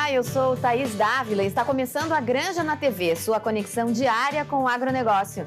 Olá, eu sou Thaís Dávila e está começando a Granja na TV, sua conexão diária com o agronegócio.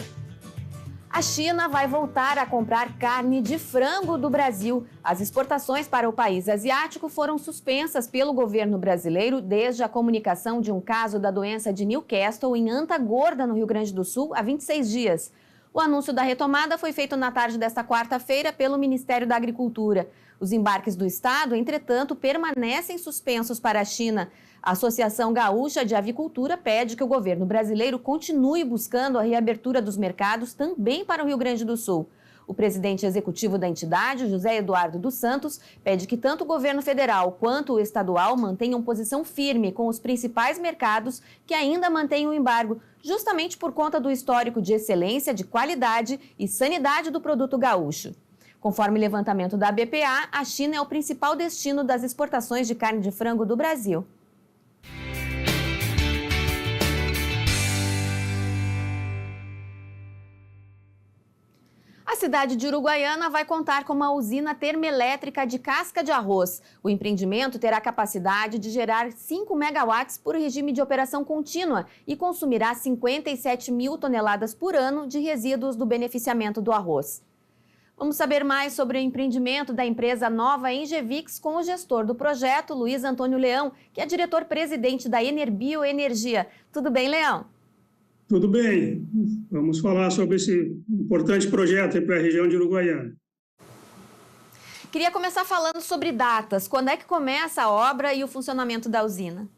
A China vai voltar a comprar carne de frango do Brasil. As exportações para o país asiático foram suspensas pelo governo brasileiro desde a comunicação de um caso da doença de Newcastle em Anta Gorda, no Rio Grande do Sul, há 26 dias. O anúncio da retomada foi feito na tarde desta quarta-feira pelo Ministério da Agricultura. Os embarques do estado, entretanto, permanecem suspensos para a China. A Associação Gaúcha de Avicultura pede que o governo brasileiro continue buscando a reabertura dos mercados também para o Rio Grande do Sul. O presidente executivo da entidade, José Eduardo dos Santos, pede que tanto o governo federal quanto o estadual mantenham posição firme com os principais mercados que ainda mantêm o embargo, justamente por conta do histórico de excelência, de qualidade e sanidade do produto gaúcho. Conforme o levantamento da BPA, a China é o principal destino das exportações de carne de frango do Brasil. A cidade de Uruguaiana vai contar com uma usina termoelétrica de casca de arroz. O empreendimento terá capacidade de gerar 5 megawatts por regime de operação contínua e consumirá 57 mil toneladas por ano de resíduos do beneficiamento do arroz. Vamos saber mais sobre o empreendimento da empresa Nova Engevix com o gestor do projeto, Luiz Antônio Leão, que é diretor-presidente da Enerbio Energia. Tudo bem, Leão? Tudo bem. Vamos falar sobre esse importante projeto para a região de Uruguaiana. Queria começar falando sobre datas. Quando é que começa a obra e o funcionamento da usina?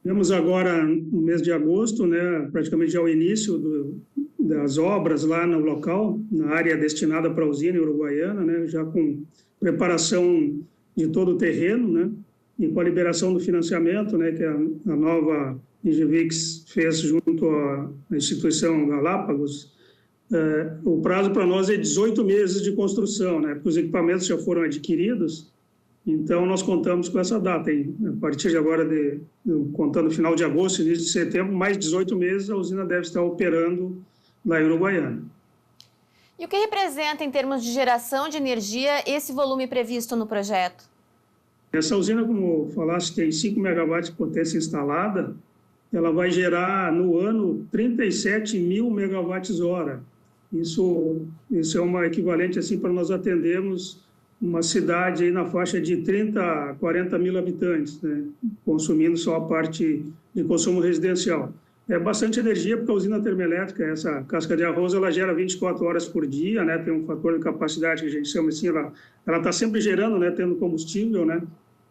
Temos agora, no mês de agosto, praticamente já o início das obras lá no local, na área destinada para a usina em Uruguaiana, já com preparação de todo o terreno, e com a liberação do financiamento, que a Nova Engevix fez junto à instituição Galápagos. O prazo para nós é 18 meses de construção, porque os equipamentos já foram adquiridos, então nós contamos com essa data. A partir de agora, contando final de agosto, início de setembro, mais 18 meses, a usina deve estar operando lá em Uruguaiana. E o que representa, em termos de geração de energia, esse volume previsto no projeto? Essa usina, como falaste, tem 5 megawatts de potência instalada. Ela vai gerar, no ano, 37 mil megawatts-hora. Isso é uma equivalente assim, para nós atendermos uma cidade aí na faixa de 30 a 40 mil habitantes, consumindo só a parte de consumo residencial. É bastante energia, porque a usina termoelétrica, essa casca de arroz, ela gera 24 horas por dia, tem um fator de capacidade que a gente chama assim, ela está sempre gerando, tendo combustível,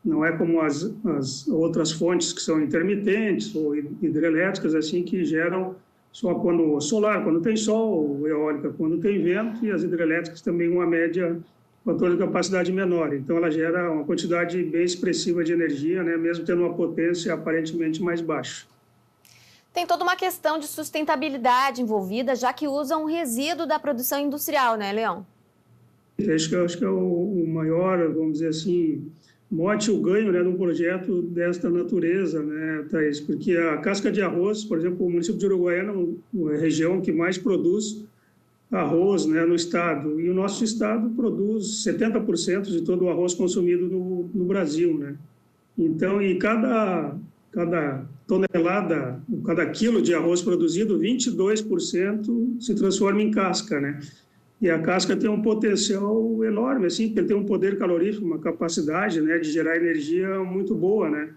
Não é como as outras fontes que são intermitentes ou hidrelétricas, assim, que geram só quando solar, quando tem sol, eólica, quando tem vento, e as hidrelétricas também uma média, fator de capacidade menor. Então, ela gera uma quantidade bem expressiva de energia, mesmo tendo uma potência aparentemente mais baixa. Tem toda uma questão de sustentabilidade envolvida, já que usa um resíduo da produção industrial, Leão? Acho que é o maior, vamos dizer assim, mote o ganho de um projeto desta natureza, Thaís? Porque a casca de arroz, por exemplo, o município de Uruguaiana é a região que mais produz arroz no estado, e o nosso estado produz 70% de todo o arroz consumido no Brasil. Então, e cada tonelada, cada quilo de arroz produzido, 22% se transforma em casca, E a casca tem um potencial enorme, assim, porque ele tem um poder calorífico, uma capacidade, de gerar energia muito boa,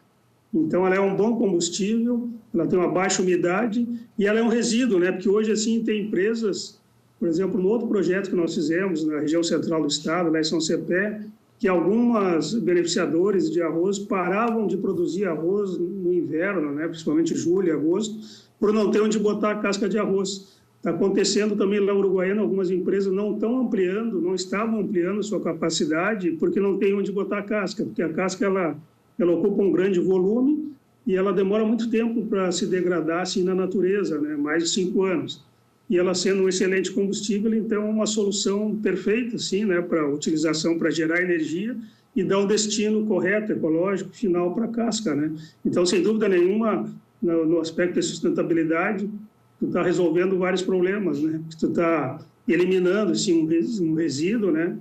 Então, ela é um bom combustível, ela tem uma baixa umidade e ela é um resíduo, Porque hoje, assim, tem empresas, por exemplo, no outro projeto que nós fizemos na região central do estado, lá em São Cepé, que algumas beneficiadores de arroz paravam de produzir arroz no inverno, principalmente julho e agosto, por não ter onde botar a casca de arroz. Está acontecendo também lá em Uruguaiana, algumas empresas não estavam ampliando sua capacidade porque não tem onde botar a casca, porque a casca ela ocupa um grande volume e ela demora muito tempo para se degradar assim, na natureza, mais de 5 anos. E ela sendo um excelente combustível, então é uma solução perfeita assim, para utilização, para gerar energia e dar um destino correto, ecológico, final para a casca. Então, sem dúvida nenhuma, no aspecto de sustentabilidade, tu está resolvendo vários problemas, Tu está eliminando assim, um resíduo, né,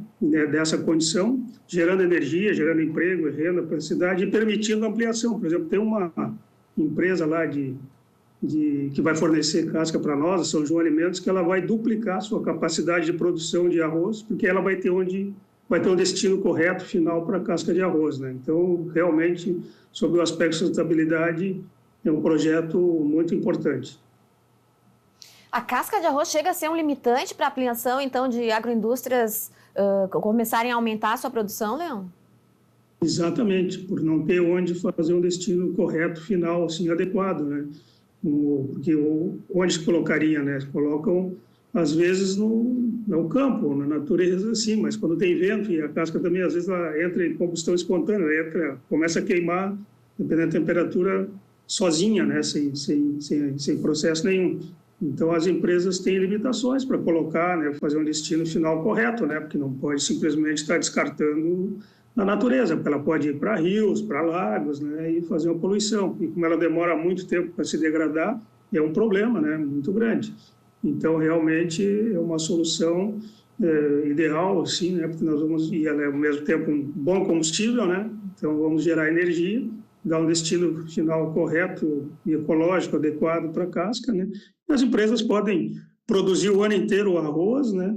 dessa condição, gerando energia, gerando emprego e renda para a cidade e permitindo ampliação. Por exemplo, tem uma empresa lá que vai fornecer casca para nós, a São João Alimentos, que ela vai duplicar sua capacidade de produção de arroz, porque ela vai ter um destino correto final para a casca de arroz, né? Então, realmente, sobre o aspecto de sustentabilidade, é um projeto muito importante. A casca de arroz chega a ser um limitante para a ampliação, então, de agroindústrias começarem a aumentar a sua produção, Leão? Exatamente, por não ter onde fazer um destino correto, final, assim, adequado, né? Porque onde se colocaria, né? Colocam, às vezes, no campo, na natureza, assim, mas quando tem vento, e a casca também, às vezes, ela entra em combustão espontânea, começa a queimar, dependendo da temperatura, sozinha, né? Sem processo nenhum. Então, as empresas têm limitações para colocar, né, fazer um destino final correto, né, porque não pode simplesmente estar descartando na natureza, porque ela pode ir para rios, para lagos, né, e fazer uma poluição. E como ela demora muito tempo para se degradar, é um problema, né, muito grande. Então, realmente, é uma solução ideal, assim, né, porque nós vamos, e ela é ao mesmo tempo um bom combustível, né, então vamos gerar energia, dar um destino final correto e ecológico adequado para a casca, né? E as empresas podem produzir o ano inteiro o arroz, né?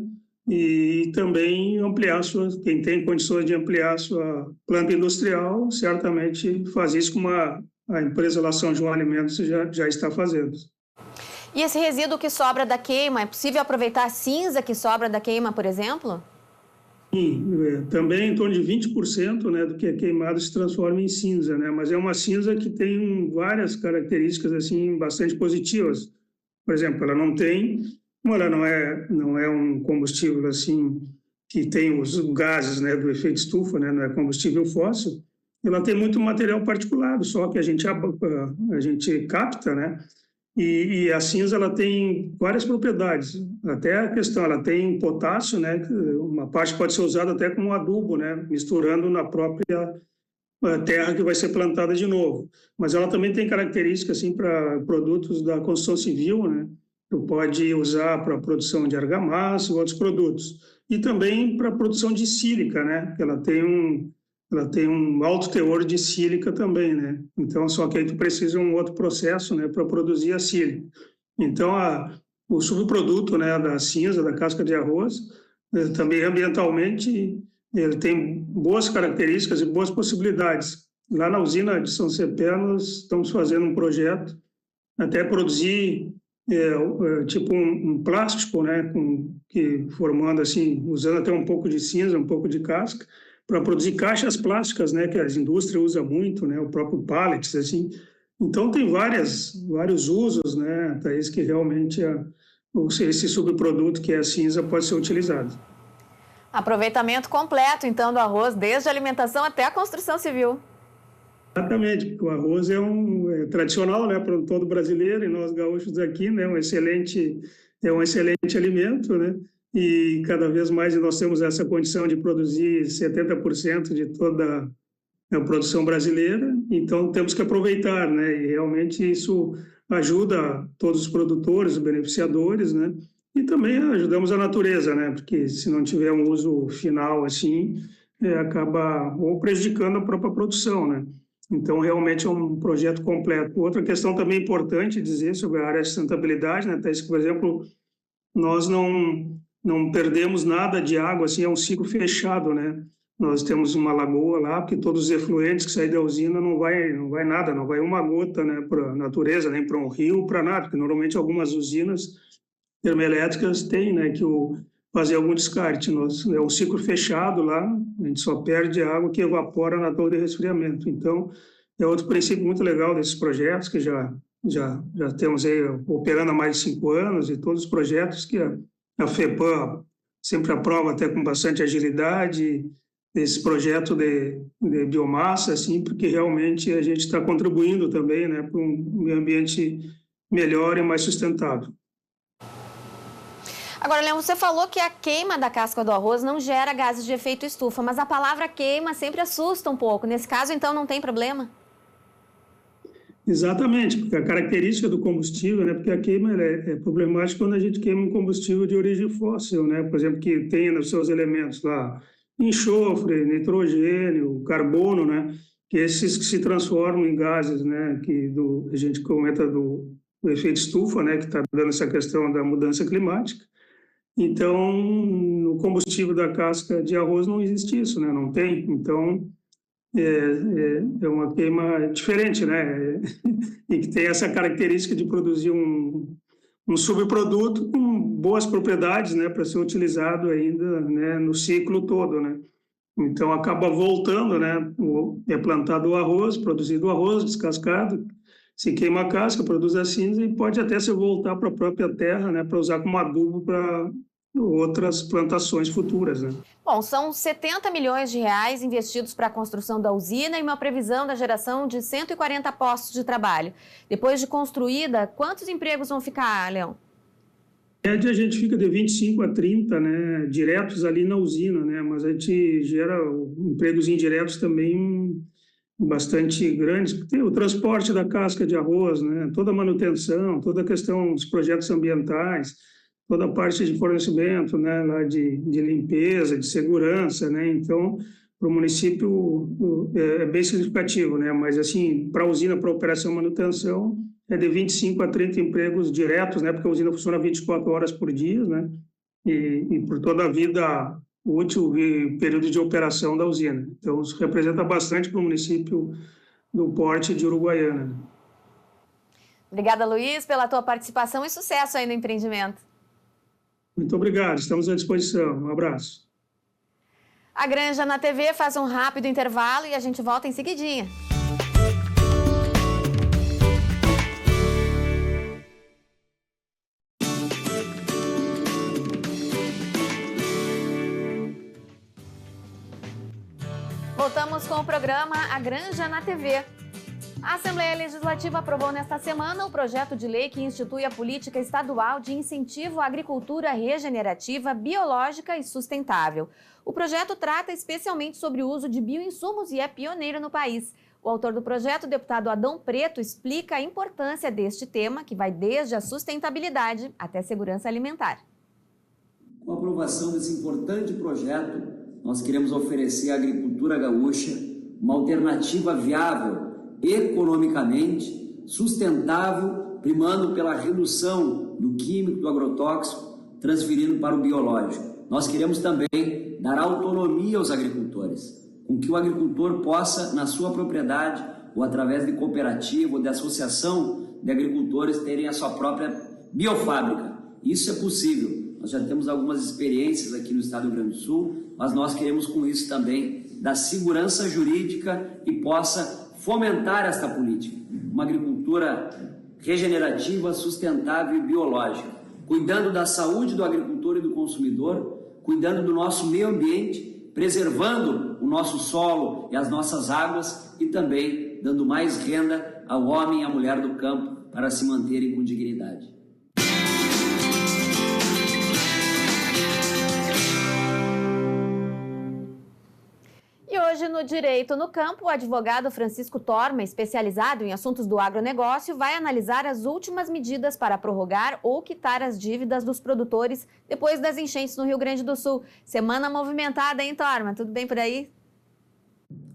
E também ampliar quem tem condições de ampliar sua planta industrial, certamente faz isso como a empresa lá São João Alimentos já está fazendo. E esse resíduo que sobra da queima, é possível aproveitar a cinza que sobra da queima, por exemplo? Sim, também em torno de 20%, né, do que é queimado se transforma em cinza, né, mas é uma cinza que tem várias características assim bastante positivas. Por exemplo, como ela não é um combustível assim que tem os gases, né, do efeito estufa, né, não é combustível fóssil, ela tem muito material particulado, só que a gente capta, né? E a cinza ela tem várias propriedades, até a questão, ela tem potássio, né? Uma parte pode ser usada até como adubo, né? Misturando na própria terra que vai ser plantada de novo. Mas ela também tem características assim para produtos da construção civil, né? Tu pode usar para a produção de argamassa e outros produtos. E também para a produção de sílica, né? Ela tem um alto teor de sílica também, né? Então, só que aí tu precisa de um outro processo, né, para produzir a sílica. Então, o subproduto, né, da cinza, da casca de arroz, também ambientalmente, ele tem boas características e boas possibilidades. Lá na usina de São Cepé, nós estamos fazendo um projeto até produzir tipo um plástico, né, formando assim, usando até um pouco de cinza, um pouco de casca, para produzir caixas plásticas, né, que as indústrias usam muito, né, o próprio pallets, assim. Então, tem vários usos, né, Thaís, que realmente esse subproduto que é a cinza pode ser utilizado. Aproveitamento completo, então, do arroz, desde a alimentação até a construção civil. Exatamente, porque o arroz é tradicional, né, para todo brasileiro e nós gaúchos aqui, né, é um excelente alimento, né, e cada vez mais nós temos essa condição de produzir 70% de toda a produção brasileira, então temos que aproveitar, né, e realmente isso ajuda todos os produtores, os beneficiadores, né, e também ajudamos a natureza, né, porque se não tiver um uso final assim, acaba ou prejudicando a própria produção, né. Então, realmente é um projeto completo. Outra questão também importante dizer sobre a área de sustentabilidade, né, Thaís, que, por exemplo, nós não perdemos nada de água, assim, é um ciclo fechado, né? Nós temos uma lagoa lá, porque todos os efluentes que saem da usina não vai nada, não vai uma gota, né, para a natureza, nem para um rio, para nada, porque normalmente algumas usinas termoelétricas têm, né, fazer algum descarte. É um ciclo fechado lá, a gente só perde água que evapora na torre de resfriamento. Então, é outro princípio muito legal desses projetos que já temos aí operando há mais de 5 anos, e todos os projetos que a FEPAM sempre aprova até com bastante agilidade, esse projeto de biomassa, assim, porque realmente a gente está contribuindo também, né, para um meio ambiente melhor e mais sustentável. Agora, Leão, você falou que a queima da casca do arroz não gera gases de efeito estufa, mas a palavra queima sempre assusta um pouco. Nesse caso, então, não tem problema? Exatamente, porque a característica do combustível, né, porque a queima ela é problemática quando a gente queima um combustível de origem fóssil, né, por exemplo, que tem nos seus elementos lá enxofre, nitrogênio, carbono, né, que esses que se transformam em gases, né, a gente comenta do efeito estufa, né, que está dando essa questão da mudança climática. Então, no combustível da casca de arroz não existe isso, né, não tem. Então, é uma queima diferente, né? E que tem essa característica de produzir um subproduto com boas propriedades, né, para ser utilizado ainda, né, no ciclo todo, né? Então acaba voltando, né? É plantado o arroz, produzido o arroz descascado, se queima a casca, produz a cinza e pode até se voltar para a própria terra, né, para usar como adubo para outras plantações futuras, né? Bom, são 70 milhões de reais investidos para a construção da usina e uma previsão da geração de 140 postos de trabalho. Depois de construída, quantos empregos vão ficar, Leão? A gente fica de 25 a 30, né, diretos ali na usina, né, mas a gente gera empregos indiretos também bastante grandes. Tem o transporte da casca de arroz, né, toda a manutenção, toda a questão dos projetos ambientais, toda a parte de fornecimento, né, lá de limpeza, de segurança, né, então para o município é bem significativo, né, mas assim, para a usina, para operação e manutenção, é de 25 a 30 empregos diretos, né, porque a usina funciona 24 horas por dia, né, e por toda a vida útil e período de operação da usina. Então, isso representa bastante para o município do Porte de Uruguaiana. Obrigada, Luiz, pela tua participação e sucesso aí no empreendimento. Muito obrigado, estamos à disposição. Um abraço. A Granja na TV faz um rápido intervalo e a gente volta em seguidinha. Voltamos com o programa A Granja na TV. A Assembleia Legislativa aprovou nesta semana o projeto de lei que institui a política estadual de incentivo à agricultura regenerativa, biológica e sustentável. O projeto trata especialmente sobre o uso de bioinsumos e é pioneiro no país. O autor do projeto, o deputado Adão Preto, explica a importância deste tema, que vai desde a sustentabilidade até a segurança alimentar. Com a aprovação desse importante projeto, nós queremos oferecer à agricultura gaúcha uma alternativa viável, economicamente, sustentável, primando pela redução do químico, do agrotóxico, transferindo para o biológico. Nós queremos também dar autonomia aos agricultores, com que o agricultor possa, na sua propriedade, ou através de cooperativa ou de associação de agricultores, terem a sua própria biofábrica. Isso é possível. Nós já temos algumas experiências aqui no estado do Rio Grande do Sul, mas nós queremos com isso também dar segurança jurídica e possa fomentar esta política, uma agricultura regenerativa, sustentável e biológica, cuidando da saúde do agricultor e do consumidor, cuidando do nosso meio ambiente, preservando o nosso solo e as nossas águas e também dando mais renda ao homem e à mulher do campo para se manterem com dignidade. Hoje, no Direito no Campo, o advogado Francisco Torma, especializado em assuntos do agronegócio, vai analisar as últimas medidas para prorrogar ou quitar as dívidas dos produtores depois das enchentes no Rio Grande do Sul. Semana movimentada, hein, Torma? Tudo bem por aí?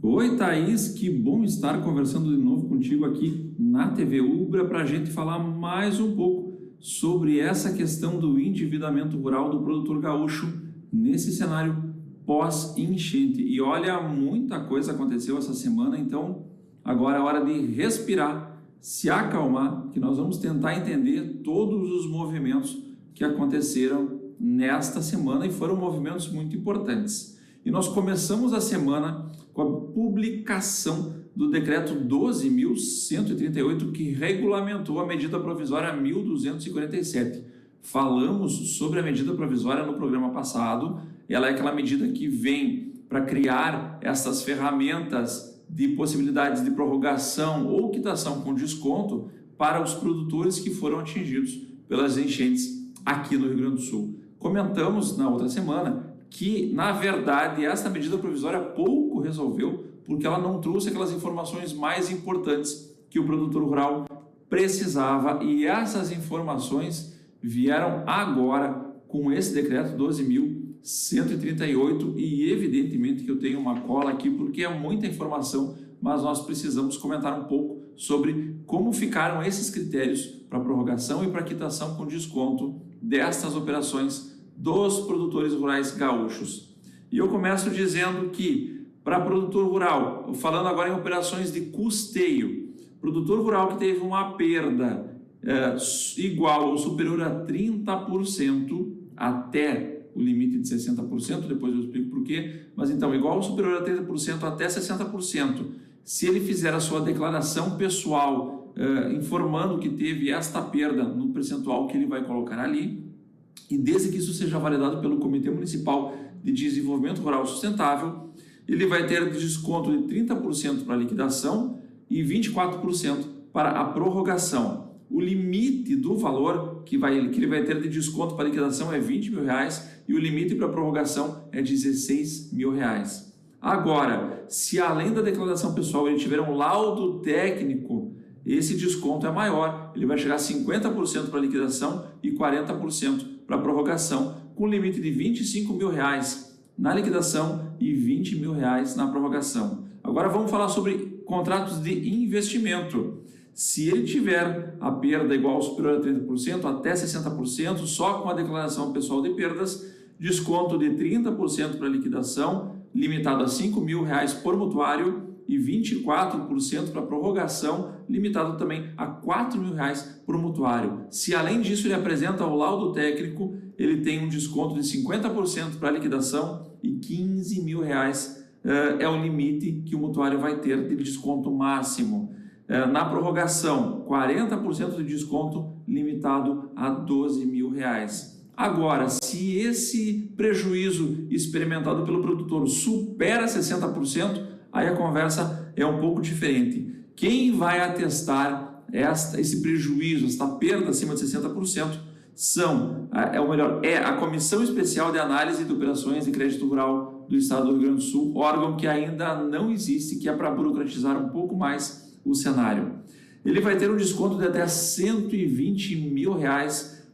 Oi, Thaís, que bom estar conversando de novo contigo aqui na TV Ubra para a gente falar mais um pouco sobre essa questão do endividamento rural do produtor gaúcho nesse cenário pós-enchente. E olha, muita coisa aconteceu essa semana, então agora é hora de respirar, se acalmar, que nós vamos tentar entender todos os movimentos que aconteceram nesta semana e foram movimentos muito importantes. E nós começamos a semana com a publicação do decreto 12.138, que regulamentou a medida provisória 1.247. Falamos sobre a medida provisória no programa passado. Ela é aquela medida que vem para criar essas ferramentas de possibilidades de prorrogação ou quitação com desconto para os produtores que foram atingidos pelas enchentes aqui no Rio Grande do Sul. Comentamos na outra semana que, na verdade, essa medida provisória pouco resolveu, porque ela não trouxe aquelas informações mais importantes que o produtor rural precisava, e essas informações vieram agora com esse decreto 12.138 e evidentemente que eu tenho uma cola aqui porque é muita informação, mas nós precisamos comentar um pouco sobre como ficaram esses critérios para prorrogação e para quitação com desconto destas operações dos produtores rurais gaúchos. E eu começo dizendo que para produtor rural, falando agora em operações de custeio, produtor rural que teve uma perda igual ou superior a 30% até o limite de 60%, depois eu explico por quê, mas então igual ou superior a 30% até 60%, se ele fizer a sua declaração pessoal informando que teve esta perda no percentual que ele vai colocar ali, e desde que isso seja validado pelo Comitê Municipal de Desenvolvimento Rural Sustentável, ele vai ter desconto de 30% para a liquidação e 24% para a prorrogação. O limite do valor que ele vai ter de desconto para a liquidação é R$20 mil e o limite para a prorrogação é R$16 mil. Agora, se além da declaração pessoal ele tiver um laudo técnico, esse desconto é maior, ele vai chegar a 50% para a liquidação e 40% para a prorrogação, com limite de R$25 mil na liquidação e R$20 mil na prorrogação. Agora vamos falar sobre contratos de investimento. Se ele tiver a perda igual ou superior a 30%, até 60%, só com a declaração pessoal de perdas, desconto de 30% para liquidação, limitado a R$5 mil por mutuário e 24% para prorrogação, limitado também a R$4 mil por mutuário. Se além disso ele apresenta o laudo técnico, ele tem um desconto de 50% para liquidação e R$15 mil é o limite que o mutuário vai ter de desconto máximo. Na prorrogação, 40% de desconto limitado a R$12 mil. Agora, se esse prejuízo experimentado pelo produtor supera 60%, aí a conversa é um pouco diferente. Quem vai atestar esse prejuízo, esta perda acima de 60%, é a Comissão Especial de Análise de Operações de Crédito Rural do Estado do Rio Grande do Sul, órgão que ainda não existe, que é para burocratizar um pouco mais o cenário. Ele vai ter um desconto de até R$120 mil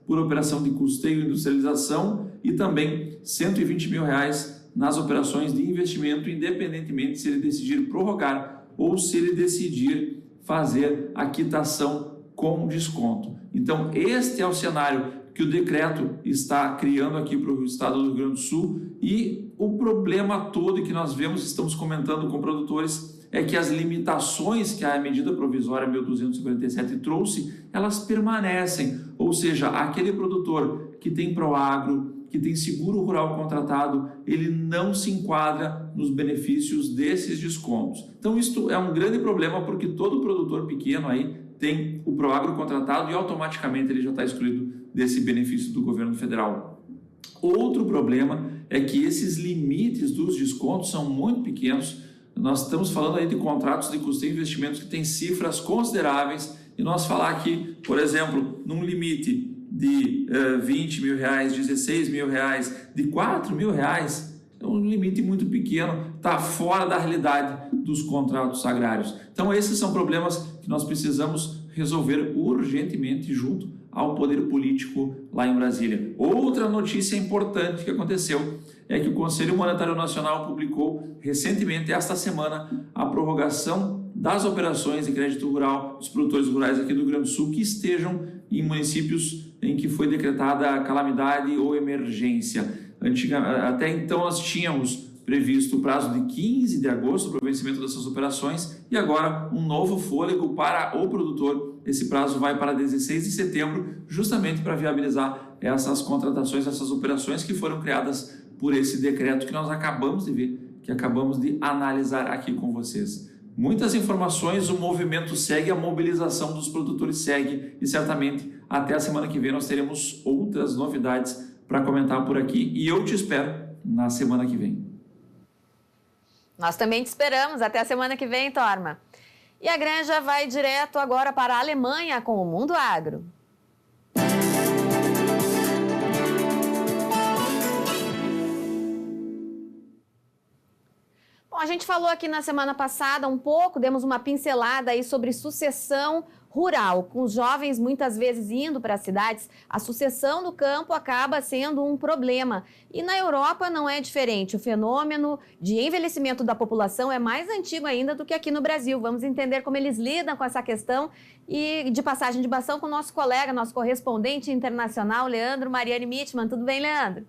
por operação de custeio e industrialização e também R$120 mil nas operações de investimento, independentemente se ele decidir prorrogar ou se ele decidir fazer a quitação com desconto. Então, este é o cenário que o decreto está criando aqui para o estado do Rio Grande do Sul, e o problema todo que nós vemos, estamos comentando com produtores, é que as limitações que a medida provisória 1247 trouxe, elas permanecem, ou seja, aquele produtor que tem Proagro, que tem seguro rural contratado, ele não se enquadra nos benefícios desses descontos. Então, isto é um grande problema, porque todo produtor pequeno aí tem o Proagro contratado e automaticamente ele já está excluído desse benefício do governo federal. Outro problema é que esses limites dos descontos são muito pequenos. Nós estamos falando aí de contratos de custeio e investimentos que têm cifras consideráveis, e nós falar aqui, por exemplo, num limite de R$20 mil, R$16 mil, de R$4 mil, é um limite muito pequeno, está fora da realidade dos contratos agrários. Então esses são problemas que nós precisamos resolver urgentemente junto ao poder político lá em Brasília. Outra notícia importante que aconteceu é que o Conselho Monetário Nacional publicou recentemente, esta semana, a prorrogação das operações de crédito rural dos produtores rurais aqui do Rio Grande do Sul que estejam em municípios em que foi decretada calamidade ou emergência. Até então nós tínhamos previsto o prazo de 15 de agosto para o vencimento dessas operações e agora um novo fôlego para o produtor. Esse prazo vai para 16 de setembro, justamente para viabilizar essas contratações, essas operações que foram criadas por esse decreto que nós acabamos de ver, que acabamos de analisar aqui com vocês. Muitas informações, o movimento segue, a mobilização dos produtores segue e certamente até a semana que vem nós teremos outras novidades para comentar por aqui e eu te espero na semana que vem. Nós também te esperamos. Até a semana que vem, Torma. E a Granja vai direto agora para a Alemanha com o Mundo Agro. Bom, A gente falou aqui na semana passada um pouco, demos uma pincelada aí sobre sucessão rural. Com os jovens muitas vezes indo para as cidades, a sucessão no campo acaba sendo um problema. E na Europa não é diferente. O fenômeno de envelhecimento da população é mais antigo ainda do que aqui no Brasil. Vamos entender como eles lidam com essa questão e de passagem de bastão com o nosso colega, nosso correspondente internacional, Leandro Mariani Mitman. Tudo bem, Leandro?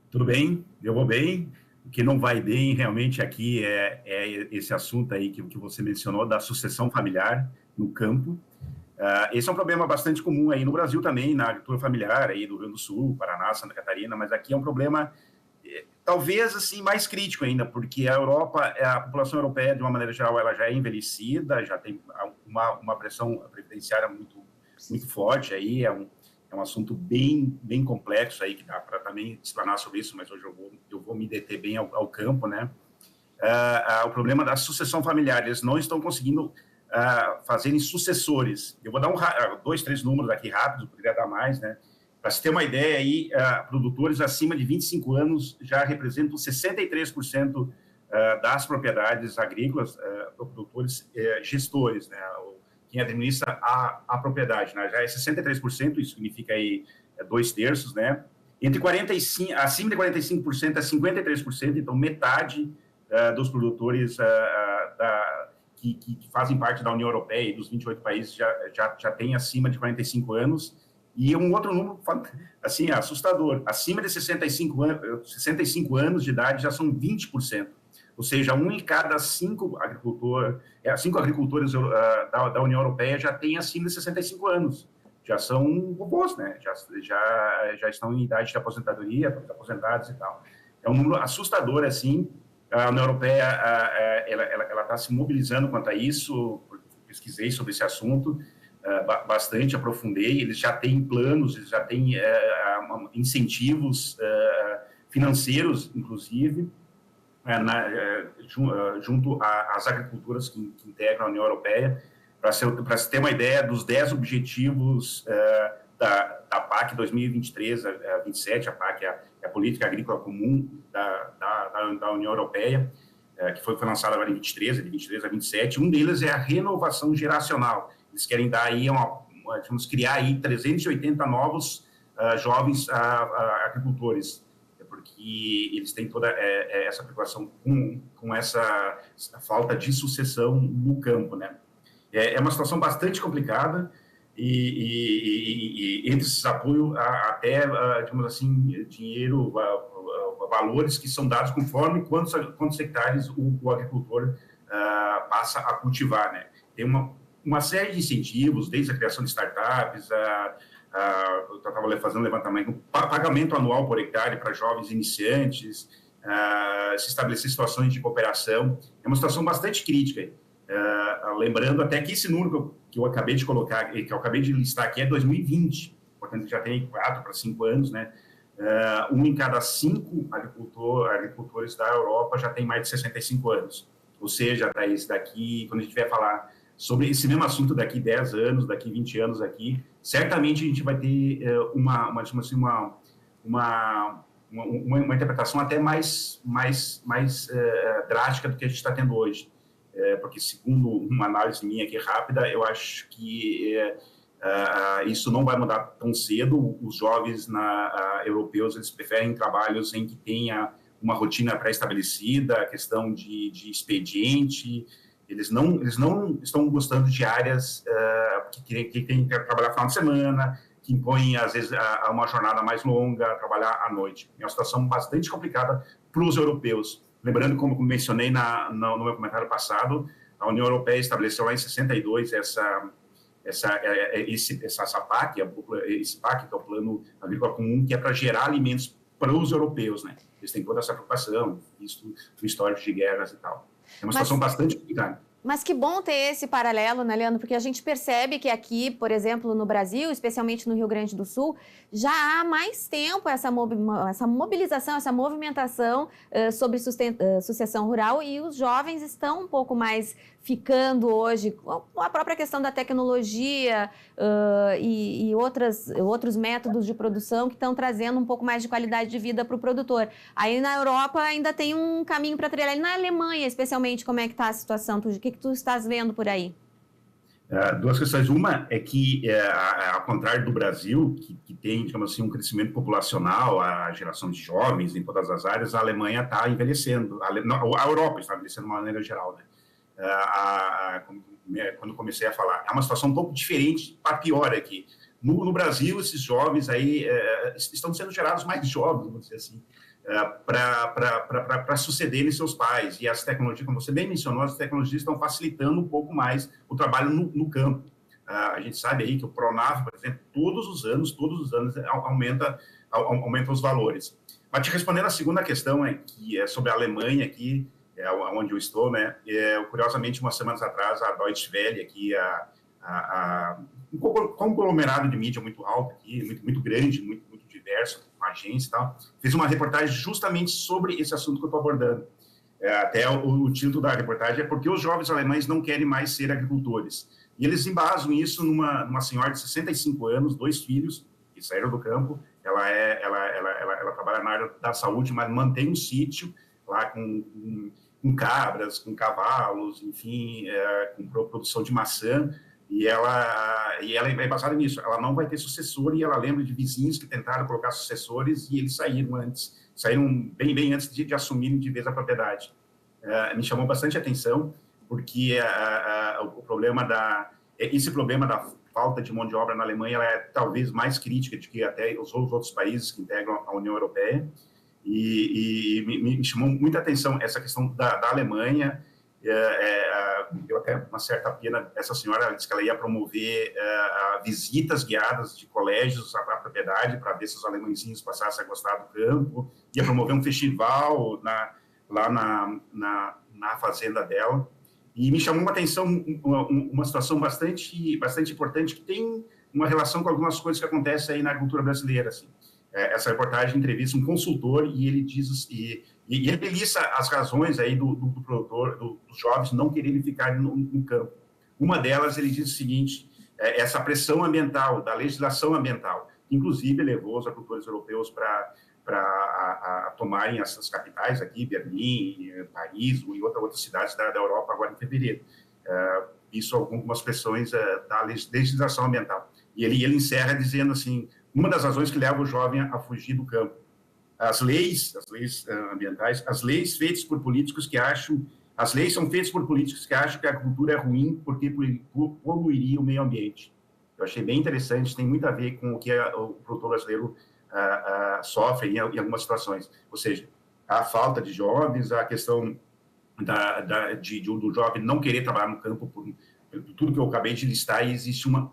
Tudo bem, eu vou bem. O que não vai bem realmente aqui é esse assunto aí que você mencionou da sucessão familiar no campo. Esse é um problema bastante comum aí no Brasil também, na agricultura familiar aí do Rio Grande do Sul, Paraná, Santa Catarina, mas aqui é um problema talvez assim mais crítico ainda, porque a população europeia de uma maneira geral ela já é envelhecida, já tem uma pressão previdenciária muito forte aí, é um assunto bem complexo aí, que dá para também explanar sobre isso, mas hoje eu vou me deter bem ao campo, né? O problema da sucessão familiar, eles não estão conseguindo fazerem sucessores. Eu vou dar 2, 3 números aqui rápidos, poderia dar mais, né? Para se ter uma ideia aí, produtores acima de 25 anos já representam 63% das propriedades agrícolas, produtores gestores, né? Quem administra a propriedade, né? Já é 63%, isso significa aí 2/3, né? Acima de 45% é 53%, então metade dos produtores que fazem parte da União Europeia e dos 28 países já tem acima de 45 anos. E um outro número, assim, assustador, acima de 65 anos de idade já são 20%. Ou seja, 1 em cada 5 agricultores da União Europeia já tem acima de 65 anos. Já são robôs, né? Já estão em idade de aposentadoria, aposentados e tal. É um número assustador, assim. A União Europeia ela está se mobilizando quanto a isso. Pesquisei sobre esse assunto bastante, aprofundei. Eles já têm planos, eles já têm incentivos financeiros, inclusive, junto às agriculturas que integram a União Europeia, para se ter uma ideia dos 10 objetivos da PAC 2023 a 27, a PAC é a Política Agrícola Comum da União Europeia, que foi lançada agora em 23, de 23 a 27. Um deles é a renovação geracional. Eles querem dar aí vamos criar aí 380 novos jovens agricultores, porque eles têm toda essa preocupação com essa falta de sucessão no campo, né? É uma situação bastante complicada e entre esses apoios até, digamos assim, dinheiro, valores que são dados conforme quantos hectares o agricultor passa a cultivar, né? Tem uma série de incentivos, desde a criação de startups, eu estava fazendo levantamento, pagamento anual por hectare para jovens iniciantes, se estabelecer situações de cooperação. É uma situação bastante crítica. Lembrando até que esse número que eu acabei de colocar, que eu acabei de listar aqui, é 2020, portanto já tem 4 para 5 anos, né? 1 em cada 5 agricultores da Europa já tem mais de 65 anos. Ou seja, Thaís, daqui, quando a gente vier falar sobre esse mesmo assunto daqui 10 anos, daqui 20 anos aqui, certamente a gente vai ter uma interpretação até mais drástica do que a gente está tendo hoje. Porque, segundo uma análise minha aqui rápida, eu acho que isso não vai mudar tão cedo. Os jovens europeus, eles preferem trabalhos em que tenha uma rotina pré-estabelecida, a questão de expediente. Eles não estão gostando de áreas que tem que trabalhar no final de semana, que impõem, às vezes, uma jornada mais longa, trabalhar à noite. É uma situação bastante complicada para os europeus. Lembrando, como mencionei no meu comentário passado, a União Europeia estabeleceu lá em 62 essa PAC, esse PAC, que é o Plano Agrícola Comum, que é para gerar alimentos para os europeus, né? Eles têm toda essa preocupação, visto o histórico de guerras e tal. É uma situação bastante complicada. Mas que bom ter esse paralelo, né, Leandro? Porque a gente percebe que aqui, por exemplo, no Brasil, especialmente no Rio Grande do Sul, já há mais tempo essa mobilização, essa movimentação sobre sucessão rural, e os jovens estão um pouco mais ficando hoje, com a própria questão da tecnologia e outros métodos de produção que estão trazendo um pouco mais de qualidade de vida para o produtor. Aí na Europa ainda tem um caminho para trilhar. E na Alemanha, especialmente, como é que está a situação? O que tu estás vendo por aí? Duas questões. Uma é que, ao contrário do Brasil, que tem, digamos assim, um crescimento populacional, a geração de jovens em todas as áreas, a Alemanha está envelhecendo. A Europa está envelhecendo de uma maneira geral, né? Quando comecei a falar, é uma situação um pouco diferente, para pior aqui. No Brasil, esses jovens aí estão sendo gerados mais jovens, vamos dizer assim, para sucederem seus pais. E as tecnologias, como você bem mencionou, as tecnologias estão facilitando um pouco mais o trabalho no campo. A gente sabe aí que o Pronaf, por exemplo, todos os anos aumenta os valores. Mas te respondendo a segunda questão, que é sobre a Alemanha aqui, onde eu estou, né? Curiosamente, umas semanas atrás, a Deutsche Welle, aqui, um conglomerado de mídia muito alto aqui, muito grande, muito diverso, uma agência e tal, fez uma reportagem justamente sobre esse assunto que eu estou abordando. Até o título da reportagem é "Porque os jovens alemães não querem mais ser agricultores". E eles embasam isso numa senhora de 65 anos, 2 filhos, que saíram do campo. Ela trabalha na área da saúde, mas mantém um sítio lá com cabras, com cavalos, enfim, com produção de maçã, e ela é baseada nisso. Ela não vai ter sucessor, e ela lembra de vizinhos que tentaram colocar sucessores e eles saíram bem antes de assumirem de vez a propriedade. Me chamou bastante atenção, porque esse problema da falta de mão de obra na Alemanha ela é talvez mais crítica do que até os outros países que integram a União Europeia. E me chamou muita atenção essa questão da Alemanha. Deu até uma certa pena. Essa senhora disse que ela ia promover visitas guiadas de colégios à propriedade para ver se os alemãezinhos passassem a gostar do campo. Ia promover um festival lá na fazenda dela. E me chamou uma atenção uma situação bastante importante, que tem uma relação com algumas coisas que acontecem aí na agricultura brasileira, assim. Essa reportagem entrevista um consultor e ele diz e ele lista as razões aí do produtor, dos jovens não quererem ficar no campo. Uma delas, ele diz o seguinte: essa pressão ambiental, da legislação ambiental, que inclusive levou os agricultores europeus para tomarem essas capitais aqui, Berlim, Paris e outras cidades da Europa agora em fevereiro. Isso algumas pressões da legislação ambiental. E ele encerra dizendo assim: uma das razões que leva o jovem a fugir do campo. As leis ambientais, as leis feitas por políticos que acham, as leis são feitas por políticos que acham que a agricultura é ruim porque poluiria o meio ambiente. Eu achei bem interessante, tem muito a ver com o que o produtor brasileiro sofre em algumas situações. Ou seja, a falta de jovens, a questão do jovem não querer trabalhar no campo por tudo que eu acabei de listar, e existe uma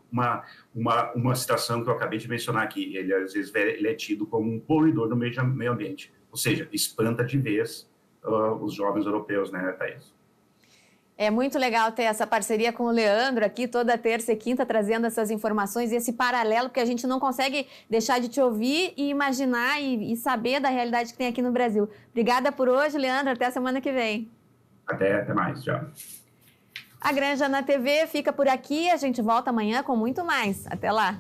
situação que eu acabei de mencionar aqui. Ele, às vezes, ele é tido como um poluidor do meio ambiente. Ou seja, espanta de vez os jovens europeus, né, Thaís? É muito legal ter essa parceria com o Leandro aqui, toda terça e quinta, trazendo essas informações e esse paralelo, porque a gente não consegue deixar de te ouvir e imaginar e saber da realidade que tem aqui no Brasil. Obrigada por hoje, Leandro. Até a semana que vem. Até mais. Tchau. A Granja na TV fica por aqui. A gente volta amanhã com muito mais. Até lá.